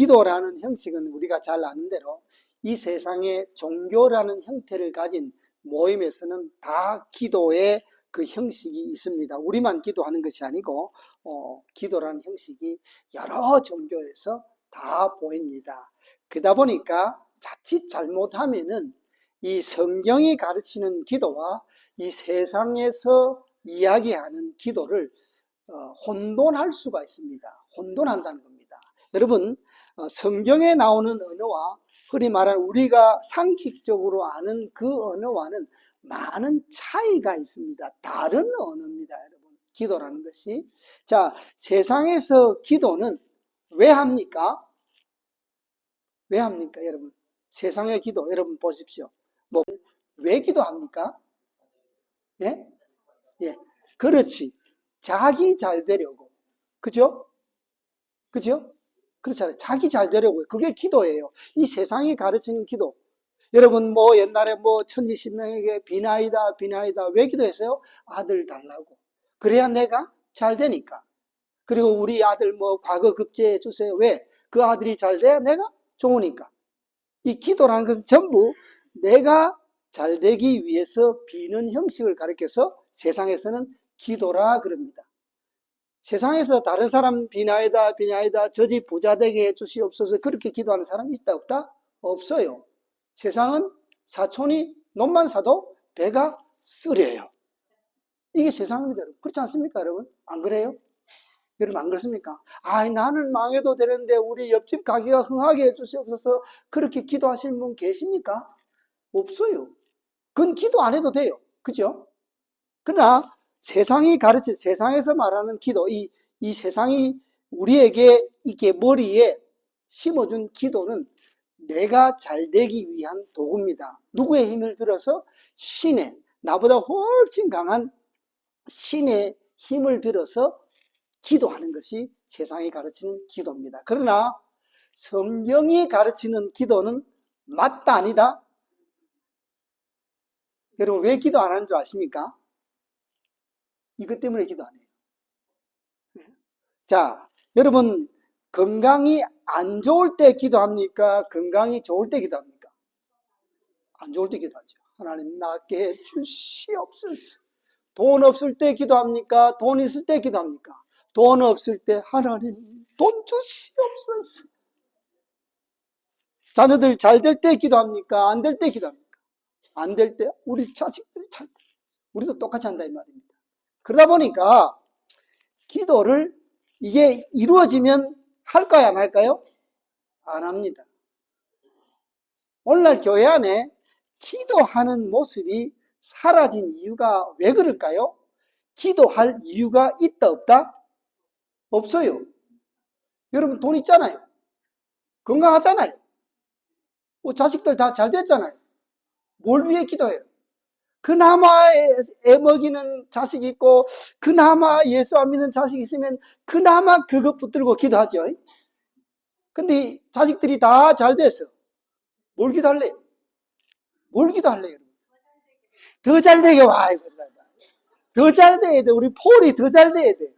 기도라는 형식은 우리가 잘 아는 대로 이 세상에 종교라는 형태를 가진 모임에서는 다 기도의 그 형식이 있습니다. 우리만 기도하는 것이 아니고 기도라는 형식이 여러 종교에서 다 보입니다. 그러다 보니까 자칫 잘못하면은 이 성경이 가르치는 기도와 이 세상에서 이야기하는 기도를 혼돈할 수가 있습니다. 혼돈한다는 겁니다. 여러분, 성경에 나오는 언어와 흔히 말하는 우리가 상식적으로 아는 그 언어와는 많은 차이가 있습니다. 다른 언어입니다, 여러분. 기도라는 것이. 자, 세상에서 기도는 왜 합니까? 왜 합니까, 여러분? 세상의 기도, 여러분 보십시오. 왜 기도합니까? 예? 예. 그렇지. 자기 잘 되려고. 그죠? 그죠? 그렇잖아요. 자기 잘 되려고. 그게 기도예요. 이 세상이 가르치는 기도. 여러분, 옛날에 천지신명에게 비나이다, 비나이다. 왜 기도했어요? 아들 달라고. 그래야 내가 잘 되니까. 그리고 우리 아들 과거 급제해 주세요. 왜? 그 아들이 잘 돼야 내가 좋으니까. 이 기도라는 것은 전부 내가 잘 되기 위해서 비는 형식을 가르쳐서 세상에서는 기도라 그럽니다. 세상에서 다른 사람 비나이다, 비나이다, 저 집 부자 되게 해주시옵소서 그렇게 기도하는 사람이 있다, 없다? 없어요. 세상은 사촌이 논만 사도 배가 쓰려요. 이게 세상입니다, 여러분. 그렇지 않습니까, 여러분? 안 그래요? 여러분 안 그렇습니까? 나는 망해도 되는데 우리 옆집 가게가 흥하게 해주시옵소서 그렇게 기도하시는 분 계십니까? 없어요. 그건 기도 안 해도 돼요. 그죠? 그러나 세상에서 말하는 기도, 이 세상이 우리에게 이렇게 머리에 심어준 기도는 내가 잘 되기 위한 도구입니다. 누구의 힘을 빌어서? 나보다 훨씬 강한 신의 힘을 빌어서 기도하는 것이 세상이 가르치는 기도입니다. 그러나 성경이 가르치는 기도는 맞다, 아니다? 여러분 왜 기도 안 하는 줄 아십니까? 이것 때문에 기도 안 해요. 자, 여러분 건강이 안 좋을 때 기도합니까? 건강이 좋을 때 기도합니까? 안 좋을 때 기도하죠. 하나님 낫게 해주시옵소서. 돈 없을 때 기도합니까? 돈 있을 때 기도합니까? 돈 없을 때 하나님 돈 주시옵소서. 자녀들 잘 될 때 기도합니까? 안 될 때 기도합니까? 안 될 때 우리 자식들이 우리도 똑같이 한다 이 말입니다. 그러다 보니까 기도를 이게 이루어지면 할까요, 안 할까요? 안 합니다. 오늘날 교회 안에 기도하는 모습이 사라진 이유가 왜 그럴까요? 기도할 이유가 있다, 없다? 없어요. 여러분 돈 있잖아요. 건강하잖아요. 자식들 다 잘 됐잖아요. 뭘 위해 기도해요? 그나마 애 먹이는 자식 있고 그나마 예수 안 믿는 자식 있으면 그나마 그것 붙들고 기도하죠. 근데 자식들이 다 잘 돼서 뭘 기도할래요? 뭘 기도할래요? 더 잘 되게 와. 더 잘 돼야 돼. 우리 폴이 더 잘 돼야 돼.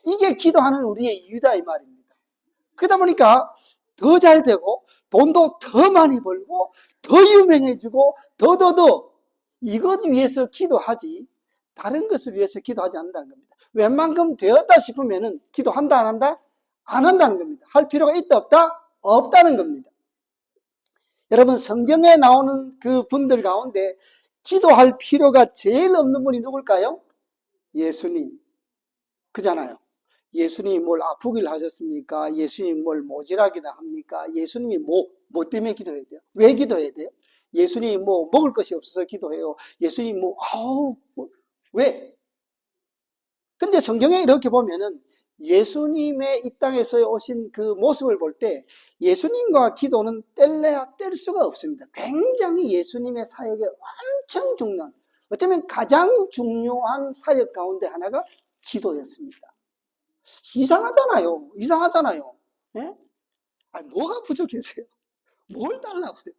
이게 기도하는 우리의 이유다 이 말입니다. 그러다 보니까 더 잘 되고 돈도 더 많이 벌고 더 유명해지고 더 이것 위해서 기도하지 다른 것을 위해서 기도하지 않는다는 겁니다. 웬만큼 되었다 싶으면은 기도한다 안 한다? 안 한다는 겁니다. 할 필요가 있다 없다? 없다는 겁니다. 여러분 성경에 나오는 그 분들 가운데 기도할 필요가 제일 없는 분이 누굴까요? 예수님. 그잖아요. 예수님이 뭘 아프길 하셨습니까? 예수님이 뭘 모질하기나 합니까? 예수님이 뭐 때문에 기도해야 돼요? 왜 기도해야 돼요? 예수님이 먹을 것이 없어서 기도해요. 예수님이 왜? 근데 성경에 이렇게 보면은 예수님의 이 땅에서 오신 그 모습을 볼 때 예수님과 기도는 뗄래야 뗄 수가 없습니다. 굉장히 예수님의 사역에 엄청 중요한, 어쩌면 가장 중요한 사역 가운데 하나가 기도였습니다. 이상하잖아요. 예? 뭐가 부족해서요? 뭘 달라고요?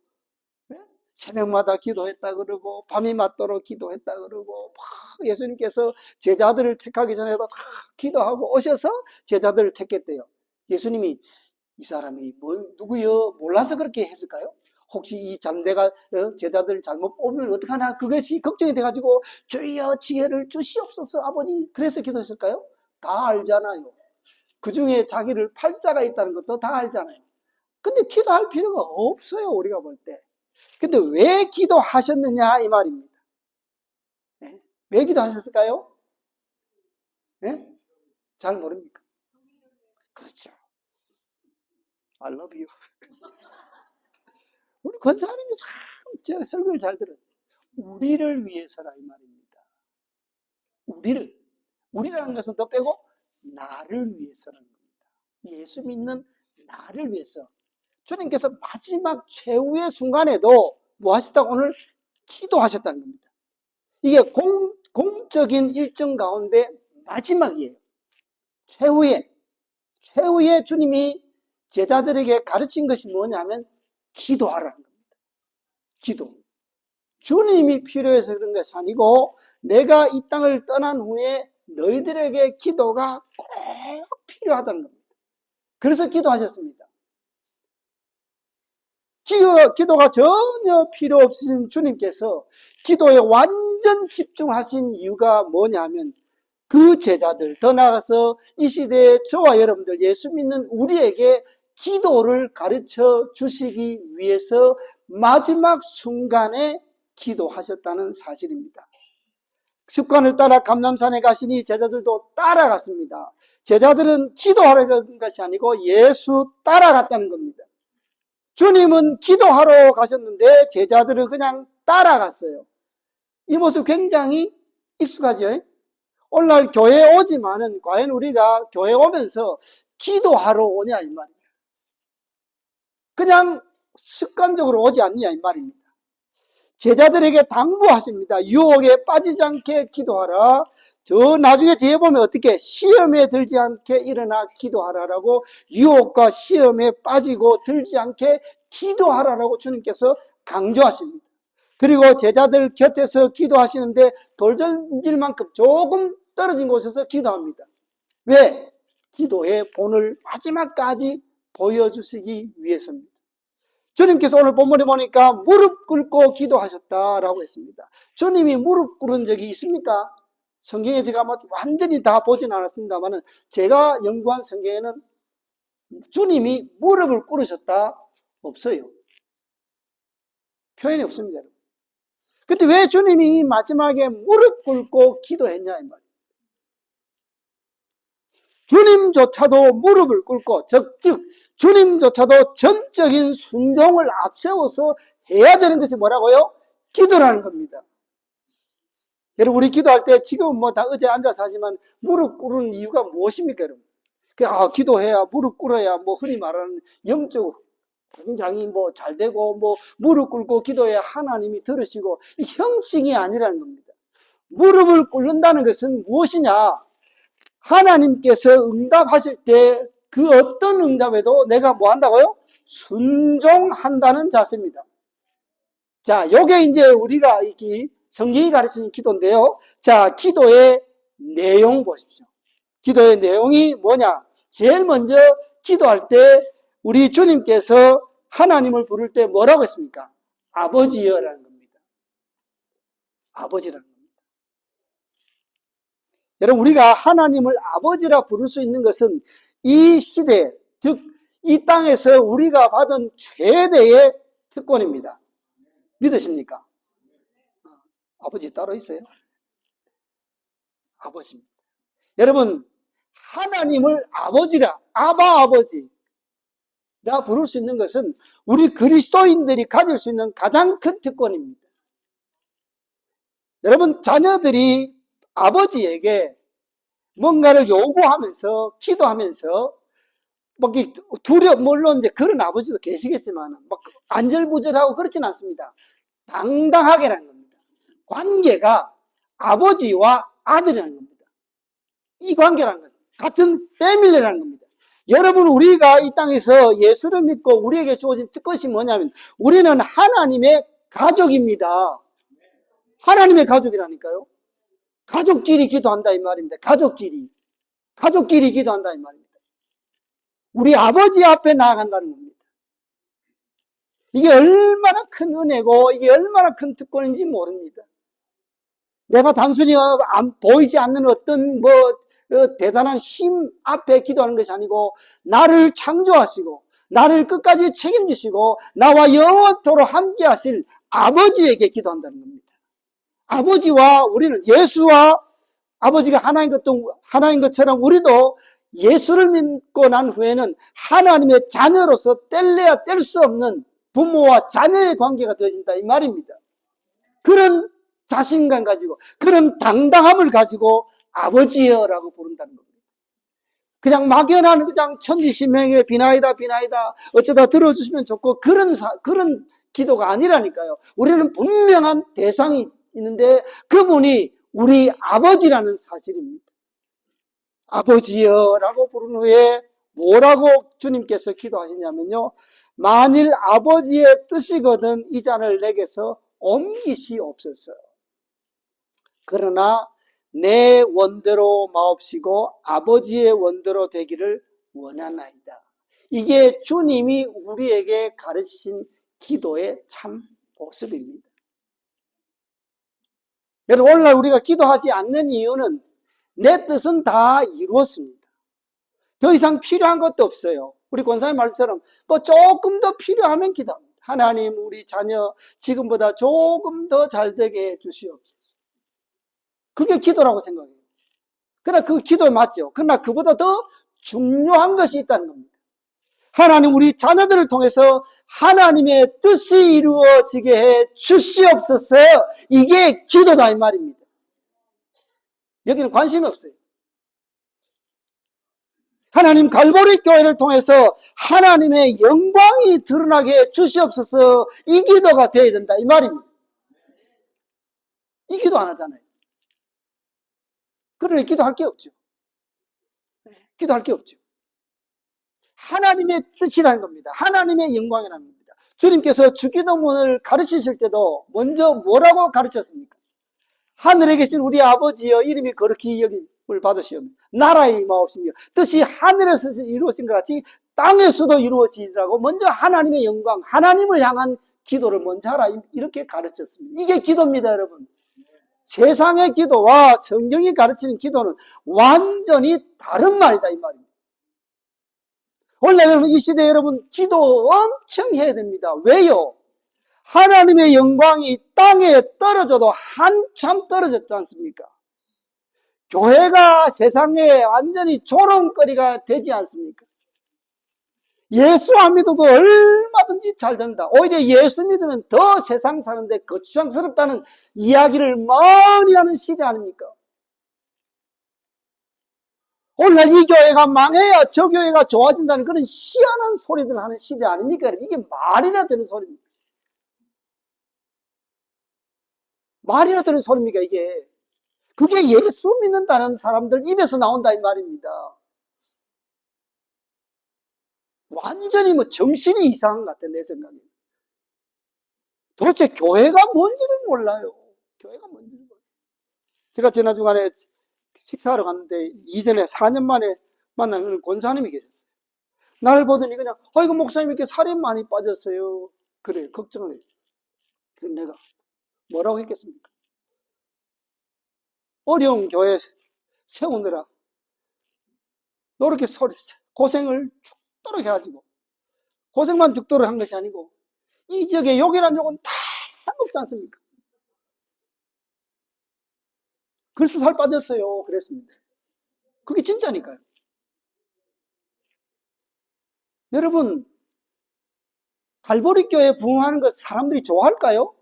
예? 새벽마다 기도했다 그러고 밤이 맞도록 기도했다 그러고 막 예수님께서 제자들을 택하기 전에도 다 기도하고 오셔서 제자들을 택했대요. 예수님이 이 사람이 누구여? 몰라서 그렇게 했을까요? 혹시 이 장대가 제자들 잘못 뽑으면 어떡하나 그것이 걱정이 돼가지고 주여 지혜를 주시옵소서 아버지 그래서 기도했을까요? 다 알잖아요. 그 중에 자기를 팔자가 있다는 것도 다 알잖아요. 근데 기도할 필요가 없어요, 우리가 볼 때. 근데 왜 기도하셨느냐 이 말입니다. 네? 왜 기도하셨을까요? 네? 잘 모릅니까? 그렇죠. I love you. 우리 권사님이 참 저 설교를 잘 들어요. 우리를 위해서라 이 말입니다. 우리라는 것은 더 빼고 나를 위해서라는 겁니다. 예수 믿는 나를 위해서. 주님께서 마지막 최후의 순간에도 뭐 하셨다고 오늘 기도하셨다는 겁니다. 이게 공적인 일정 가운데 마지막이에요. 최후의 주님이 제자들에게 가르친 것이 뭐냐면 기도하라는 겁니다. 기도. 주님이 필요해서 그런 것이 아니고 내가 이 땅을 떠난 후에 너희들에게 기도가 꼭 필요하다는 겁니다. 그래서 기도하셨습니다. 기도가 전혀 필요 없으신 주님께서 기도에 완전 집중하신 이유가 뭐냐면 그 제자들, 더 나아가서 이 시대에 저와 여러분들 예수 믿는 우리에게 기도를 가르쳐 주시기 위해서 마지막 순간에 기도하셨다는 사실입니다. 습관을 따라 감람산에 가시니 제자들도 따라갔습니다. 제자들은 기도하러 간 것이 아니고 예수 따라갔다는 겁니다. 주님은 기도하러 가셨는데 제자들은 그냥 따라갔어요. 이 모습 굉장히 익숙하죠? 오늘날 교회에 오지만은 과연 우리가 교회 오면서 기도하러 오냐 이 말이에요. 그냥 습관적으로 오지 않냐 이 말입니다. 제자들에게 당부하십니다. 유혹에 빠지지 않게 기도하라. 저 나중에 뒤에 보면 어떻게 시험에 들지 않게 일어나 기도하라라고 유혹과 시험에 빠지고 들지 않게 기도하라라고 주님께서 강조하십니다. 그리고 제자들 곁에서 기도하시는데 돌 던질 만큼 조금 떨어진 곳에서 기도합니다. 왜? 기도의 본을 마지막까지 보여주시기 위해서입니다. 주님께서 오늘 본문에 보니까 무릎 꿇고 기도하셨다라고 했습니다. 주님이 무릎 꿇은 적이 있습니까? 성경에 제가 완전히 다 보진 않았습니다만 제가 연구한 성경에는 주님이 무릎을 꿇으셨다 없어요. 표현이 없습니다. 근데 왜 주님이 마지막에 무릎 꿇고 기도했냐 이 말이에요. 주님조차도 무릎을 꿇고 즉 주님조차도 전적인 순종을 앞세워서 해야 되는 것이 뭐라고요? 기도라는 겁니다. 여러분 우리 기도할 때 지금은 다 의자에 앉아서 하지만 무릎 꿇는 이유가 무엇입니까 여러분? 기도해야 무릎 꿇어야 흔히 말하는 영적 굉장히 잘 되고 무릎 꿇고 기도해야 하나님이 들으시고 이 형식이 아니라는 겁니다. 무릎을 꿇는다는 것은 무엇이냐? 하나님께서 응답하실 때 그 어떤 응답에도 내가 뭐 한다고요? 순종한다는 자세입니다. 자, 요게 이제 우리가 성경이 가르치는 기도인데요. 자, 기도의 내용 보십시오. 기도의 내용이 뭐냐? 제일 먼저 기도할 때 우리 주님께서 하나님을 부를 때 뭐라고 했습니까? 아버지여라는 겁니다. 아버지라는 겁니다. 여러분 우리가 하나님을 아버지라 부를 수 있는 것은 이 시대, 즉 이 땅에서 우리가 받은 최대의 특권입니다. 믿으십니까? 아버지 따로 있어요? 아버지입니다. 여러분 하나님을 아버지라, 아바 아버지라 부를 수 있는 것은 우리 그리스도인들이 가질 수 있는 가장 큰 특권입니다. 여러분 자녀들이 아버지에게 뭔가를 요구하면서 기도하면서 물론 이제 그런 아버지도 계시겠지만 안절부절하고 그렇진 않습니다. 당당하게라는 겁니다. 관계가 아버지와 아들이라는 겁니다. 이 관계라는 것은 같은 패밀리라는 겁니다. 여러분 우리가 이 땅에서 예수를 믿고 우리에게 주어진 특권이 뭐냐면 우리는 하나님의 가족입니다. 하나님의 가족이라니까요. 가족끼리 기도한다 이 말입니다. 가족끼리 기도한다 이 말입니다. 우리 아버지 앞에 나아간다는 겁니다. 이게 얼마나 큰 은혜고 이게 얼마나 큰 특권인지 모릅니다. 내가 단순히 보이지 않는 어떤 대단한 힘 앞에 기도하는 것이 아니고 나를 창조하시고 나를 끝까지 책임지시고 나와 영원토록 함께 하실 아버지에게 기도한다는 겁니다. 아버지와 우리는 예수와 아버지가 하나인 것처럼 우리도 예수를 믿고 난 후에는 하나님의 자녀로서 뗄래야 뗄 수 없는 부모와 자녀의 관계가 되어진다 이 말입니다. 그런 자신감 가지고 그런 당당함을 가지고 아버지여라고 부른다는 겁니다. 그냥 막연한 그냥 천지신명의 비나이다 어쩌다 들어주시면 좋고 그런 기도가 아니라니까요. 우리는 분명한 대상이 있는데 그분이 우리 아버지라는 사실입니다. 아버지여라고 부른 후에 뭐라고 주님께서 기도하시냐면요. 만일 아버지의 뜻이거든 이 잔을 내게서 옮기시옵소서. 그러나 내 원대로 마옵시고 아버지의 원대로 되기를 원하나이다. 이게 주님이 우리에게 가르치신 기도의 참 모습입니다. 여러분, 오늘날 우리가 기도하지 않는 이유는 내 뜻은 다 이루었습니다. 더 이상 필요한 것도 없어요. 우리 권사님 말처럼 조금 더 필요하면 기도합니다. 하나님, 우리 자녀 지금보다 조금 더 잘되게 해주시옵소서. 그게 기도라고 생각해요. 그러나 그 기도에 맞죠. 그러나 그보다 더 중요한 것이 있다는 겁니다. 하나님, 우리 자녀들을 통해서 하나님의 뜻이 이루어지게 해 주시옵소서. 이게 기도다 이 말입니다. 여기는 관심이 없어요. 하나님, 갈보리 교회를 통해서 하나님의 영광이 드러나게 해 주시옵소서. 이 기도가 되어야 된다 이 말입니다. 이 기도 안 하잖아요. 그러니 기도할 게 없죠. 기도할 게 없죠. 하나님의 뜻이라는 겁니다. 하나님의 영광이라는 겁니다. 주님께서 주기도문을 가르치실 때도 먼저 뭐라고 가르쳤습니까? 하늘에 계신 우리 아버지여 이름이 거룩히 여김을 받으시옵며 나라의 임하옵시며 뜻이 하늘에서 이루어진 것 같이 땅에서도 이루어지라고 먼저 하나님의 영광, 하나님을 향한 기도를 먼저 하라 이렇게 가르쳤습니다. 이게 기도입니다, 여러분. 세상의 기도와 성경이 가르치는 기도는 완전히 다른 말이다 이 말입니다. 오늘 여러분, 이 시대에 여러분 기도 엄청 해야 됩니다. 왜요? 하나님의 영광이 땅에 떨어져도 한참 떨어졌지 않습니까? 교회가 세상에 완전히 조롱거리가 되지 않습니까? 예수 안 믿어도 얼마든지 잘 된다. 오히려 예수 믿으면 더 세상 사는데 거추장스럽다는 이야기를 많이 하는 시대 아닙니까? 오늘날 이 교회가 망해야 저 교회가 좋아진다는 그런 희한한 소리들 하는 시대 아닙니까? 이게 말이나 되는 소리입니까? 말이나 되는 소리입니까 이게? 그게 예수 믿는다는 사람들 입에서 나온다 이 말입니다. 완전히 정신이 이상한 것 같아 내 생각에. 도대체 교회가 뭔지를 몰라요. 교회가 뭔지를 몰라요. 제가 지난 주간에 식사하러 갔는데 이전에 4년 만에 만난 권사님이 계셨어요. 날 보더니 그냥 아이고 목사님 이렇게 살이 많이 빠졌어요. 그래 걱정을 해요. 그래서 내가 뭐라고 했겠습니까? 어려운 교회 세우느라 이렇게 고생을 죽도록 해가지고 고생만 죽도록 한 것이 아니고 이 지역에 욕이란 욕은 다 먹지 않습니까? 그래서 살 빠졌어요. 그랬습니다. 그게 진짜니까요. 여러분, 갈보리 교회 부흥하는 것 사람들이 좋아할까요?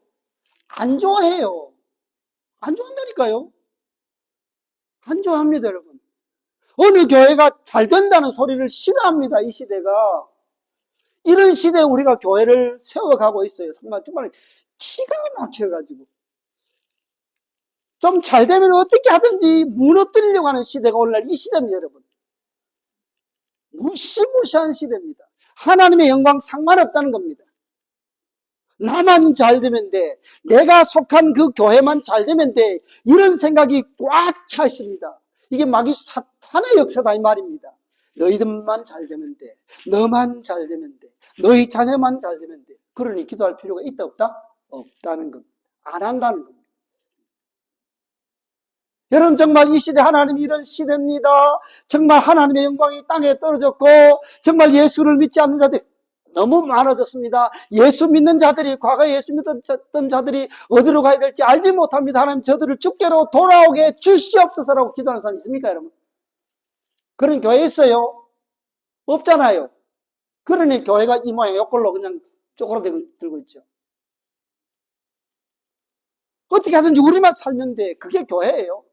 안 좋아해요. 안 좋아한다니까요. 안 좋아합니다, 여러분. 어느 교회가 잘 된다는 소리를 싫어합니다, 이 시대가. 이런 시대에 우리가 교회를 세워가고 있어요. 정말 기가 막혀가지고. 좀 잘 되면 어떻게 하든지 무너뜨리려고 하는 시대가 오늘날 이 시대입니다, 여러분. 무시무시한 시대입니다. 하나님의 영광 상관없다는 겁니다. 나만 잘 되면 돼. 내가 속한 그 교회만 잘 되면 돼. 이런 생각이 꽉 차 있습니다. 이게 마귀 사탄의 역사다 이 말입니다. 너희들만 잘 되면 돼. 너만 잘 되면 돼. 너희 자녀만 잘 되면 돼. 그러니 기도할 필요가 있다 없다? 없다는 겁니다. 안 한다는 겁니다. 여러분 정말 이 시대 하나님이 이런 시대입니다. 정말 하나님의 영광이 땅에 떨어졌고 정말 예수를 믿지 않는 자들이 너무 많아졌습니다. 예수 믿는 자들이 과거에 예수 믿던 자들이 어디로 가야 될지 알지 못합니다. 하나님 저들을 주께로 돌아오게 주시옵소서라고 기도하는 사람 있습니까 여러분? 그런 교회 있어요? 없잖아요. 그러니 교회가 이 모양 요꼴로 그냥 쪼그라들고 있죠. 어떻게 하든지 우리만 살면 돼. 그게 교회예요.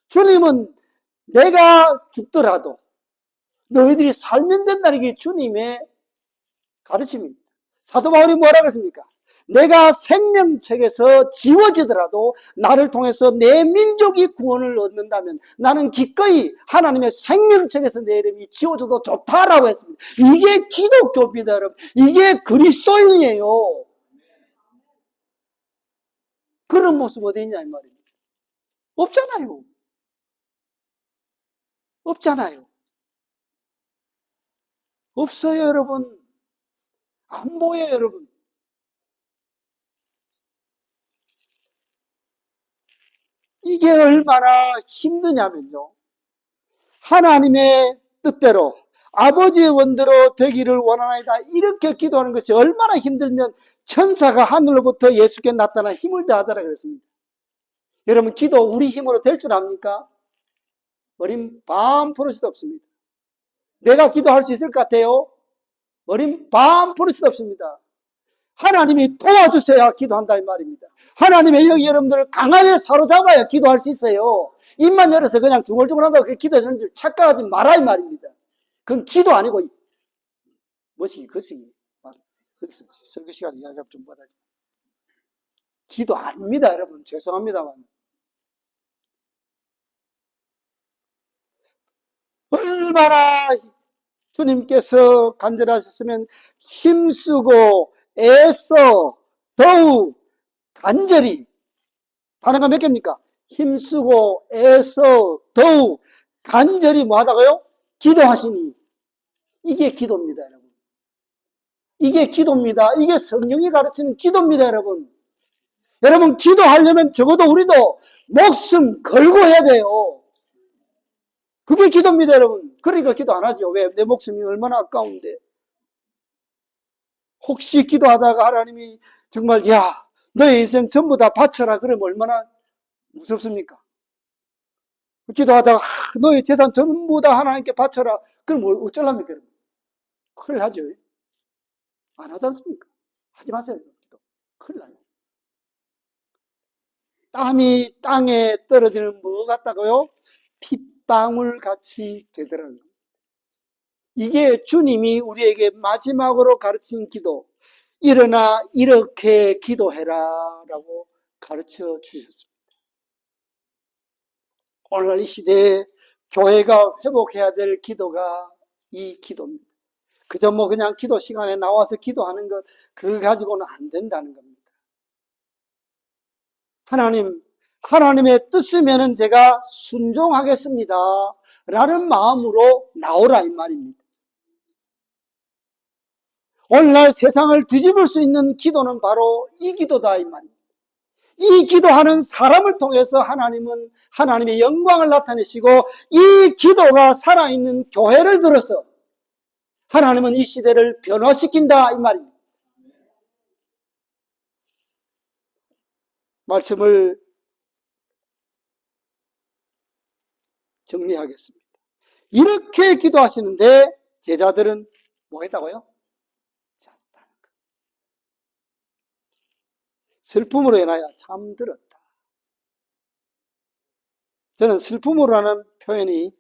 주님은 내가 죽더라도 너희들이 살면 된다는 게 주님의 가르침입니다. 사도 바울이 뭐라고 했습니까? 내가 생명책에서 지워지더라도 나를 통해서 내 민족이 구원을 얻는다면 나는 기꺼이 하나님의 생명책에서 내 이름이 지워져도 좋다라고 했습니다. 이게 기독교입니다, 여러분. 이게 그리스도인이에요. 그런 모습 어디 있냐 이 말입니다. 없잖아요. 없잖아요. 없어요, 여러분. 안 보여요, 여러분. 이게 얼마나 힘드냐면요. 하나님의 뜻대로 아버지의 원대로 되기를 원하나이다. 이렇게 기도하는 것이 얼마나 힘들면 천사가 하늘로부터 예수께 나타나 힘을 다하더라 그랬습니다. 여러분 기도 우리 힘으로 될 줄 압니까? 어린 반 프로씩 없습니다. 내가 기도할 수 있을 것 같아요? 어린 반 프로씩 없습니다. 하나님이 도와주셔야 기도한다 이 말입니다. 하나님의 여기 여러분들을 강하게 사로잡아야 기도할 수 있어요. 입만 열어서 그냥 중얼중얼 한다고 그렇게 기도하는 줄 착각하지 마라 이 말입니다. 그건 기도 아니고 무엇이 것이 거기서 설교 시간 이야기 좀 받아줘. 기도 아닙니다 여러분. 죄송합니다만. 얼마나 주님께서 간절하셨으면 힘쓰고 애써 더욱 간절히 단어가 몇 개입니까? 힘쓰고 애써 더욱 간절히 뭐 하다가요? 기도하시니. 이게 기도입니다 여러분. 이게 기도입니다. 이게 성령이 가르치는 기도입니다 여러분. 여러분 기도하려면 적어도 우리도 목숨 걸고 해야 돼요. 그게 기도입니다 여러분. 그러니까 기도 안 하죠. 왜? 내 목숨이 얼마나 아까운데. 혹시 기도하다가 하나님이 정말 야 너의 인생 전부 다 바쳐라 그러면 얼마나 무섭습니까? 기도하다가 너의 재산 전부 다 하나님께 바쳐라 그럼 어쩌랍니까 여러분? 큰일 나죠. 안 하지 않습니까? 하지 마세요. 기도. 큰일 나요. 땀이 땅에 떨어지는 뭐 같다고요? 핏방울 같이 되더라는 겁니다. 이게 주님이 우리에게 마지막으로 가르친 기도. 일어나 이렇게 기도해라 라고 가르쳐 주셨습니다. 오늘날 이 시대에 교회가 회복해야 될 기도가 이 기도입니다. 그저 뭐 그냥 기도 시간에 나와서 기도하는 것 그거 가지고는 안 된다는 겁니다. 하나님의 뜻이면은 제가 순종하겠습니다 라는 마음으로 나오라 이 말입니다. 오늘날 세상을 뒤집을 수 있는 기도는 바로 이 기도다 이 말입니다. 이 기도하는 사람을 통해서 하나님은 하나님의 영광을 나타내시고 이 기도가 살아있는 교회를 들어서 하나님은 이 시대를 변화시킨다 이 말입니다. 말씀을 정리하겠습니다. 이렇게 기도하시는데 제자들은 뭐 했다고요? 잤다는 것. 슬픔으로 인하여 잠들었다. 저는 슬픔으로라는 표현이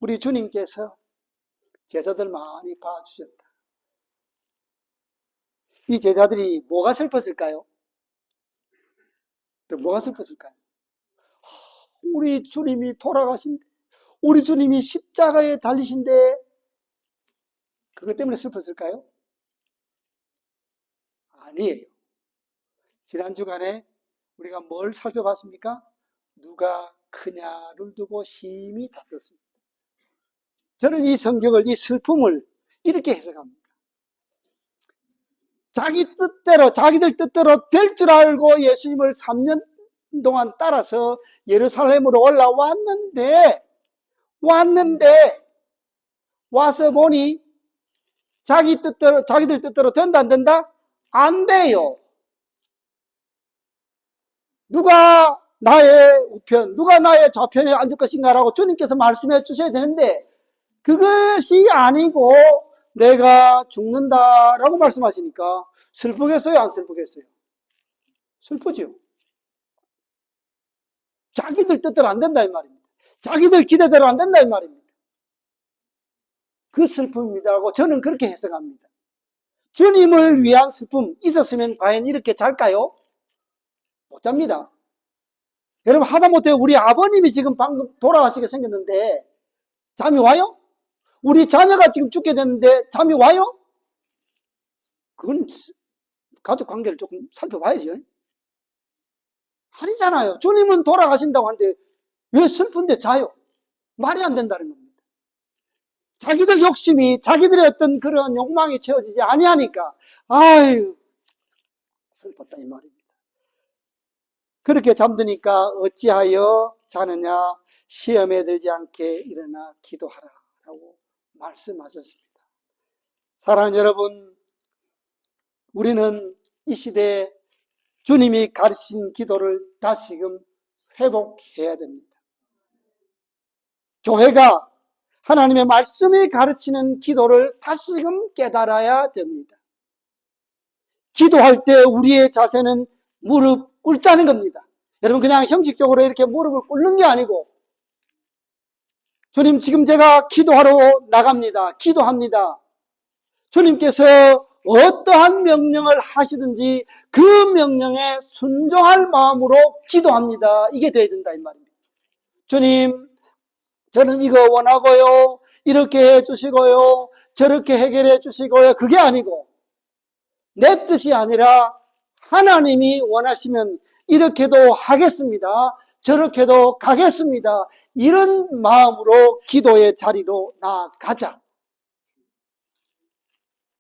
우리 주님께서 제자들 많이 봐주셨다. 이 제자들이 뭐가 슬펐을까요? 뭐가 슬펐을까요? 우리 주님이 돌아가신데 우리 주님이 십자가에 달리신데 그것 때문에 슬펐을까요? 아니에요. 지난 주간에 우리가 뭘 살펴봤습니까? 누가 크냐를 두고 심히 다퉜습니다. 저는 이 성경을, 이 슬픔을 이렇게 해석합니다. 자기들 뜻대로 될 줄 알고 예수님을 3년 동안 따라서 예루살렘으로 올라왔는데, 와서 보니 자기들 뜻대로 된다, 안 된다? 안 돼요. 누가 나의 우편, 누가 나의 좌편에 앉을 것인가라고 주님께서 말씀해 주셔야 되는데, 그것이 아니고 내가 죽는다라고 말씀하시니까 슬프겠어요, 안 슬프겠어요? 슬프죠. 자기들 뜻대로 안 된다 이 말입니다. 자기들 기대대로 안 된다 이 말입니다. 그 슬픔이라고 저는 그렇게 해석합니다. 주님을 위한 슬픔 있었으면 과연 이렇게 잘까요? 못 잡니다. 여러분, 하다못해 우리 아버님이 지금 방금 돌아가시게 생겼는데 잠이 와요? 우리 자녀가 지금 죽게 됐는데 잠이 와요? 그건 가족 관계를 조금 살펴봐야죠. 아니잖아요. 주님은 돌아가신다고 하는데 왜 슬픈데 자요? 말이 안 된다는 겁니다. 자기들 욕심이, 자기들의 어떤 그런 욕망이 채워지지 아니하니까 아유 슬펐다 이 말입니다. 그렇게 잠드니까 어찌하여 자느냐, 시험에 들지 않게 일어나 기도하라 라고 말씀하셨습니다. 사랑하는 여러분, 우리는 이 시대에 주님이 가르친 기도를 다시금 회복해야 됩니다. 교회가 하나님의 말씀이 가르치는 기도를 다시금 깨달아야 됩니다. 기도할 때 우리의 자세는 무릎 꿇자는 겁니다. 여러분, 그냥 형식적으로 이렇게 무릎을 꿇는 게 아니고, 주님, 지금 제가 기도하러 나갑니다. 기도합니다. 주님께서 어떠한 명령을 하시든지 그 명령에 순종할 마음으로 기도합니다. 이게 돼야 된다 이 말입니다. 주님, 저는 이거 원하고요, 이렇게 해주시고요, 저렇게 해결해 주시고요. 그게 아니고 내 뜻이 아니라 하나님이 원하시면 이렇게도 하겠습니다, 저렇게도 가겠습니다, 이런 마음으로 기도의 자리로 나아가자.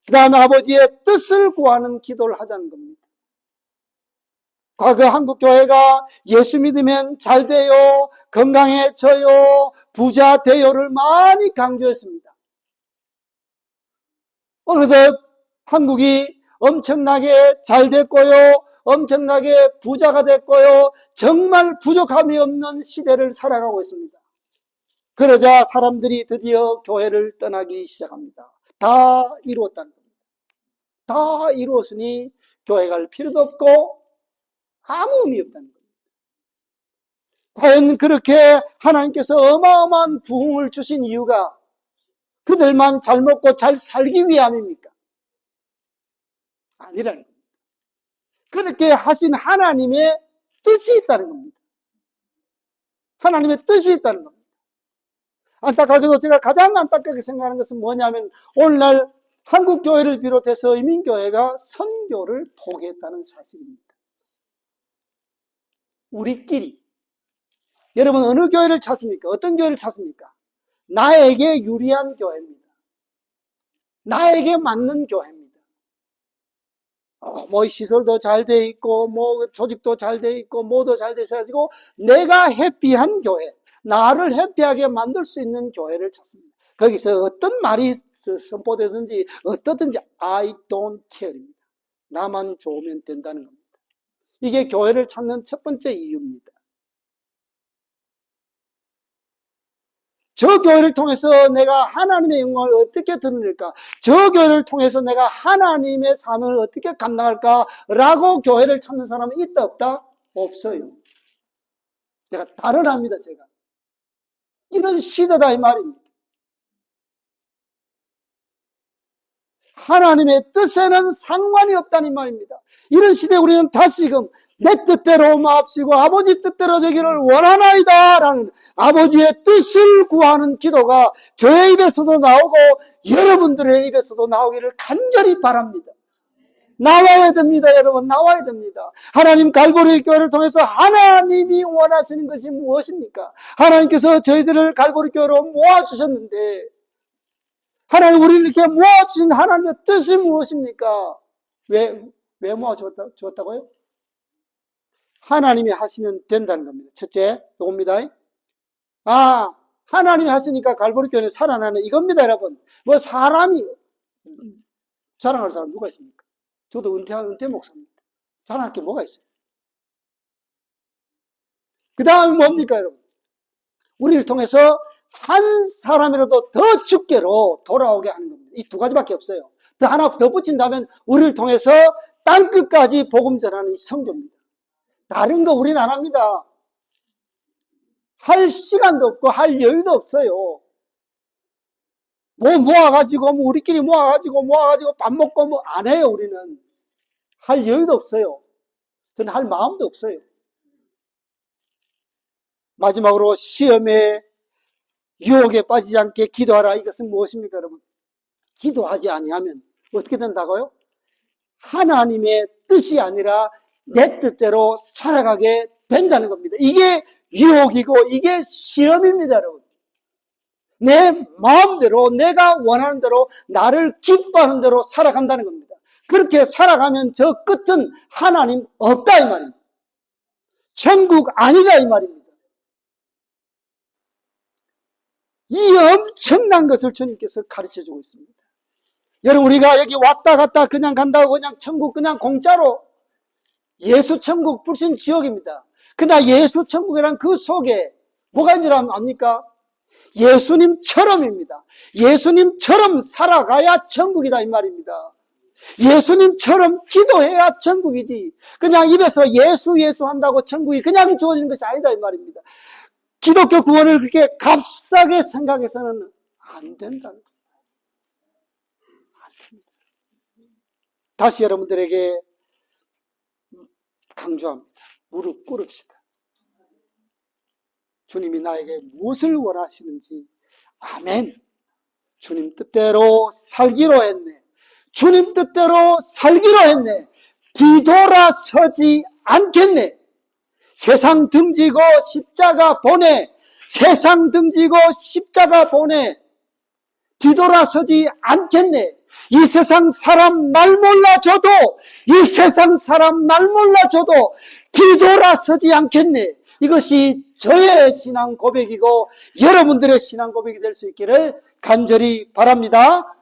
그 다음에 아버지의 뜻을 구하는 기도를 하자는 겁니다. 과거 한국교회가 예수 믿으면 잘 돼요, 건강해져요, 부자 돼요를 많이 강조했습니다. 어느덧 한국이 엄청나게 잘 됐고요, 엄청나게 부자가 됐고요, 정말 부족함이 없는 시대를 살아가고 있습니다. 그러자 사람들이 드디어 교회를 떠나기 시작합니다. 다 이루었다는 겁니다. 다 이루었으니 교회 갈 필요도 없고 아무 의미 없다는 겁니다. 과연 그렇게 하나님께서 어마어마한 부흥을 주신 이유가 그들만 잘 먹고 잘 살기 위함입니까? 아니라는 겁니다. 그렇게 하신 하나님의 뜻이 있다는 겁니다. 하나님의 뜻이 있다는 겁니다. 안타깝게도 제가 가장 안타깝게 생각하는 것은 뭐냐면, 오늘날 한국교회를 비롯해서 이민교회가 선교를 포기했다는 사실입니다. 우리끼리. 여러분, 어느 교회를 찾습니까? 어떤 교회를 찾습니까? 나에게 유리한 교회입니다. 나에게 맞는 교회입니다. 뭐 시설도 잘 돼 있고, 뭐 조직도 잘 돼 있고, 뭐도 잘 돼 있어가지고 내가 해피한 교회, 나를 해피하게 만들 수 있는 교회를 찾습니다. 거기서 어떤 말이 선포되든지 어떻든지 I don't care입니다. 나만 좋으면 된다는 겁니다. 이게 교회를 찾는 첫 번째 이유입니다. 저 교회를 통해서 내가 하나님의 영광을 어떻게 드러낼까? 저 교회를 통해서 내가 하나님의 사명을 어떻게 감당할까? 라고 교회를 찾는 사람은 있다 없다? 없어요. 제가 단언합니다. 제가 이런 시대다 이 말입니다. 하나님의 뜻에는 상관이 없다는 말입니다. 이런 시대에 우리는 다시금 내 뜻대로 마옵시고 아버지 뜻대로 되기를 원하나이다 라는 아버지의 뜻을 구하는 기도가 저의 입에서도 나오고 여러분들의 입에서도 나오기를 간절히 바랍니다. 나와야 됩니다. 여러분, 나와야 됩니다. 하나님 갈보리 교회를 통해서 하나님이 원하시는 것이 무엇입니까? 하나님께서 저희들을 갈보리 교회로 모아주셨는데 하나님 우리를 이렇게 모아주신 하나님의 뜻이 무엇입니까? 왜 모아주었다고요? 하나님이 하시면 된다는 겁니다. 첫째, 이겁니다. 하나님이 하시니까 갈보리 교회는 살아나는 이겁니다, 여러분. 뭐 사람이 자랑할 사람 누가 있습니까? 저도 은퇴 목사입니다. 자랑할 게 뭐가 있어요? 그 다음에 뭡니까, 여러분? 우리를 통해서 한 사람이라도 더 주께로 돌아오게 하는 겁니다. 이 두 가지밖에 없어요. 또 하나 더 붙인다면 우리를 통해서 땅끝까지 복음 전하는 성도입니다. 다른 거 우리는 안 합니다. 할 시간도 없고 할 여유도 없어요. 모아가지고 우리끼리 모아가지고 밥 먹고 안 해요. 우리는 할 여유도 없어요. 저는 할 마음도 없어요. 마지막으로 시험에 유혹에 빠지지 않게 기도하라. 이것은 무엇입니까, 여러분? 기도하지 아니하면 어떻게 된다고요? 하나님의 뜻이 아니라 내 뜻대로 살아가게 된다는 겁니다. 이게 유혹이고 이게 시험입니다, 여러분. 내 마음대로 내가 원하는 대로 나를 기뻐하는 대로 살아간다는 겁니다. 그렇게 살아가면 저 끝은 하나님 없다 이 말입니다. 천국 아니라 이 말입니다. 이 엄청난 것을 주님께서 가르쳐주고 있습니다. 여러분 우리가 여기 왔다 갔다 그냥 간다고 그냥 천국 그냥 공짜로 예수 천국 불신 지옥입니다. 그러나 예수 천국이란 그 속에 뭐가 있는 줄 압니까? 예수님처럼입니다. 예수님처럼 살아가야 천국이다 이 말입니다. 예수님처럼 기도해야 천국이지 그냥 입에서 예수 한다고 천국이 그냥 주어지는 것이 아니다 이 말입니다. 기독교 구원을 그렇게 값싸게 생각해서는 안 된다. 다시 여러분들에게 강조합니다. 무릎 꿇읍시다. 주님이 나에게 무엇을 원하시는지 아멘. 주님 뜻대로 살기로 했네. 주님 뜻대로 살기로 했네. 뒤돌아서지 않겠네. 세상 등지고 십자가 보내. 세상 등지고 십자가 보내. 뒤돌아서지 않겠네. 이 세상 사람 날 몰라줘도 이 세상 사람 날 몰라줘도 뒤돌아서지 않겠네. 이것이 저의 신앙 고백이고 여러분들의 신앙 고백이 될 수 있기를 간절히 바랍니다.